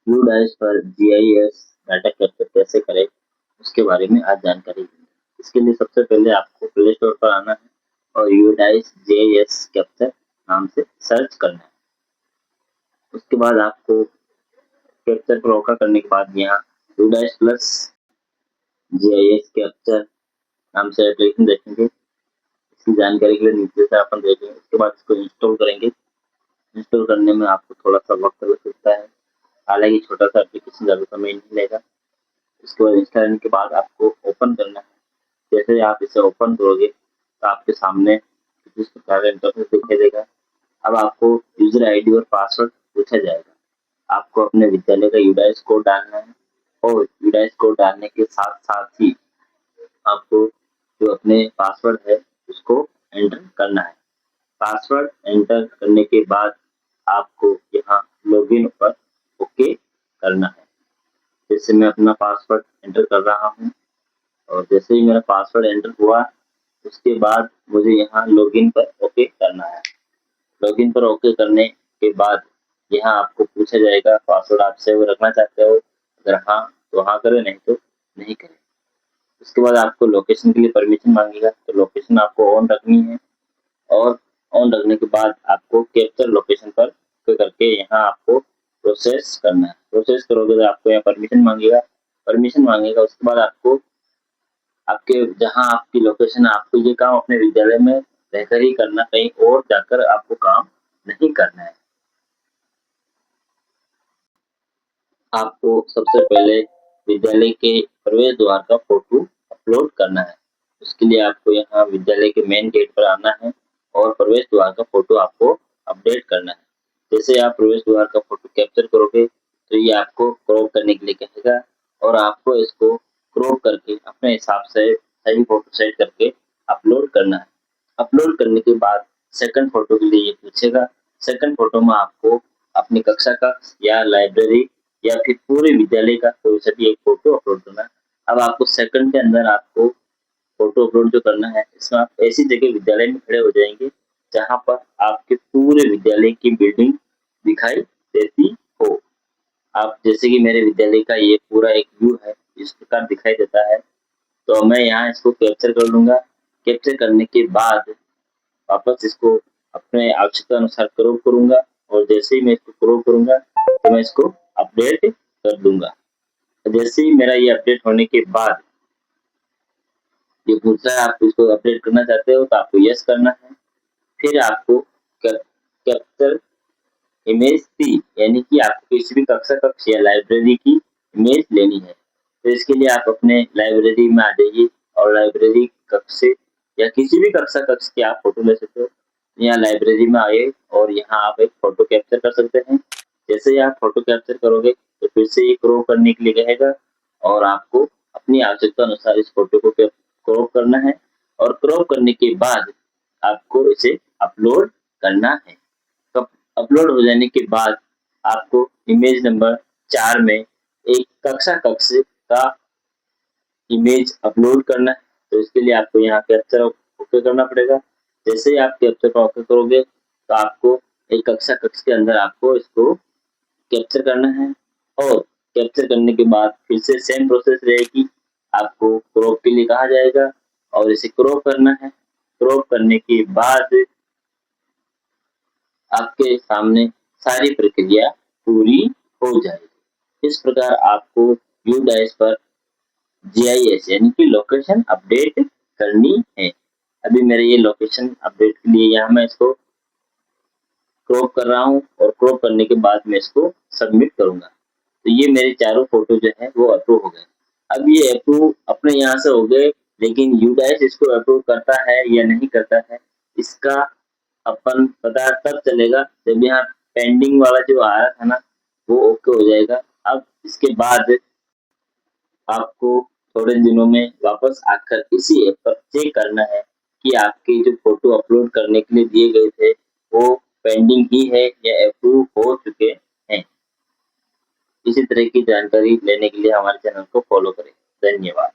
UDISE पर GIS data capture कैसे करें उसके बारे में आज जानकारी देंगे। इसके लिए सबसे पहले आपको प्ले स्टोर पर आना है और यूडाइस जीआईएस कैप्चर नाम से सर्च करना है। उसके बाद आपको कैप्चर पर ओके करने के बाद यहाँ यूडाइस प्लस जीआईएस कैप्चर नाम से एप्लीकेशन देखेंगे। इसकी जानकारी के लिए नीचे से अपन देखेंगे। उसके बाद इसको इंस्टॉल करेंगे। इंस्टॉल करने में आपको थोड़ा सा वक्त लग सकता है, हालांकि छोटा सा एप्लीकेशन ज़्यादा समय नहीं लेगा। इसके बाद इंस्टॉल करने के बाद आपको ओपन करना है। जैसे ही आप इसे ओपन करोगे तो आपके सामने इस प्रकार का इंटरफेस दिखाई देगा। अब आपको यूजर आईडी और पासवर्ड पूछा जाएगा। आपको अपने विद्यालय का यूडाइस कोड डालना है और यूडाइस कोड डालने के साथ साथ ही आपको जो अपने पासवर्ड है उसको एंटर करना है। पासवर्ड एंटर करने के बाद आपको यहाँ लॉगिन पर ओके करना है। जैसे मैं अपना पासवर्ड एंटर कर रहा हूँ और जैसे ही मेरा पासवर्ड एंटर हुआ उसके बाद मुझे यहाँ लॉगिन पर ओके करना है। लॉगिन पर ओके करने के बाद यहाँ आपको पूछा जाएगा पासवर्ड आप सेव रखना चाहते हो, अगर हाँ तो हाँ करें, नहीं तो नहीं करें। उसके बाद आपको लोकेशन के लिए परमिशन मांगेगा, तो लोकेशन आपको ऑन रखनी है और ऑन रखने के बाद आपको कैप्चर लोकेशन पर करके यहाँ आपको प्रोसेस करना है। प्रोसेस करोगे तो आपको यहाँ परमिशन मांगेगा। उसके बाद आपको आपके जहाँ आपकी लोकेशन है आपको ये काम अपने विद्यालय में रहकर ही करना, कहीं और जाकर आपको काम नहीं करना है। आपको सबसे पहले विद्यालय के प्रवेश द्वार का फोटो अपलोड करना है। उसके लिए आपको यहाँ विद्यालय के मेन गेट पर आना है और प्रवेश द्वार का फोटो आपको अपडेट करना है। जैसे आप प्रवेश द्वार का फोटो कैप्चर करोगे तो ये आपको क्रॉप करने के लिए कहेगा और आपको इसको क्रॉप करके अपने हिसाब से सही फोटो सेट करके अपलोड करना है। अपलोड करने के बाद सेकंड फोटो के लिए ये पूछेगा। सेकंड फोटो में आपको अपनी कक्षा का या लाइब्रेरी या फिर पूरे विद्यालय का कोई सा भी एक फोटो अपलोड करना है। अब आपको सेकंड के अंदर आपको फोटो अपलोड जो करना है, इसमें आप ऐसी जगह विद्यालय में खड़े हो जाएंगे जहां पर आपके पूरे विद्यालय की बिल्डिंग दिखाई देती हो। आप जैसे कि मेरे विद्यालय का ये पूरा एक व्यू है, इस प्रकार दिखाई देता है। तो मैं यहाँ इसको कैप्चर कर लूंगा। कैप्चर करने के बाद वापस इसको अपने आवश्यकता अनुसार क्रॉप करूंगा और जैसे ही मैं इसको क्रॉप करूंगा तो मैं इसको अपडेट कर दूंगा। जैसे ही मेरा ये अपडेट होने के बाद ये पूछ रहा है आप इसको अपडेट करना चाहते हो तो आपको यस करना है। फिर आपको कैप्चर इमेज थी, यानी कि आपको किसी भी कक्षा कक्ष या लाइब्रेरी की इमेज लेनी है। तो इसके लिए आप अपने लाइब्रेरी में आ जाइए और लाइब्रेरी कक्ष से या किसी भी कक्षा कक्ष की आप फोटो ले सकते हो। यहाँ लाइब्रेरी में आए और यहाँ आप एक फोटो कैप्चर कर सकते हैं। जैसे ही आप फोटो कैप्चर करोगे तो फिर से ये क्रॉप करने के लिए कहेगा और आपको अपनी आवश्यकता अनुसार इस फोटो को क्रॉप करना है और क्रॉप करने के बाद आपको इसे अपलोड करना है। अपलोड हो जाने के बाद आपको इमेज नंबर 4 में एक कक्षा कक्ष का इमेज अपलोड करना है। तो इसके लिए आपको यहाँ कैप्चर ओके करना पड़ेगा। जैसे ही आप कैप्चर का ओके करोगे तो आपको एक कक्षा कक्ष के अंदर आपको इसको कैप्चर करना है और कैप्चर करने के बाद फिर से सेम प्रोसेस रहेगी। आपको क्रॉप के लिए कहा जाएगा और इसे क्रॉप करना है। क्रॉप करने के बाद आपके सामने सारी प्रक्रिया पूरी हो जाएगी। इस प्रकार आपको यूडाइस पर जीआईएस यानी कि लोकेशन अपडेट करनी है। अभी मेरे ये लोकेशन अपडेट के लिए यहाँ मैं इसको क्रॉप कर रहा हूँ और क्रॉप करने के बाद मैं इसको सबमिट करूंगा। तो ये मेरे चारों फोटो जो है वो अप्रूव हो गए। अब ये अप्रूव अपने यहाँ से हो गए, लेकिन यूडाइस इसको अप्रूव करता है या नहीं करता है इसका अपन पता तब चलेगा जब यहाँ पेंडिंग वाला जो आ रहा था ना वो ओके हो जाएगा। अब इसके बाद आपको थोड़े दिनों में वापस आकर इसी ऐप पर चेक करना है कि आपके जो फोटो अपलोड करने के लिए दिए गए थे वो पेंडिंग ही है या अप्रूव हो चुके हैं। इसी तरह की जानकारी लेने के लिए हमारे चैनल को फॉलो करें। धन्यवाद।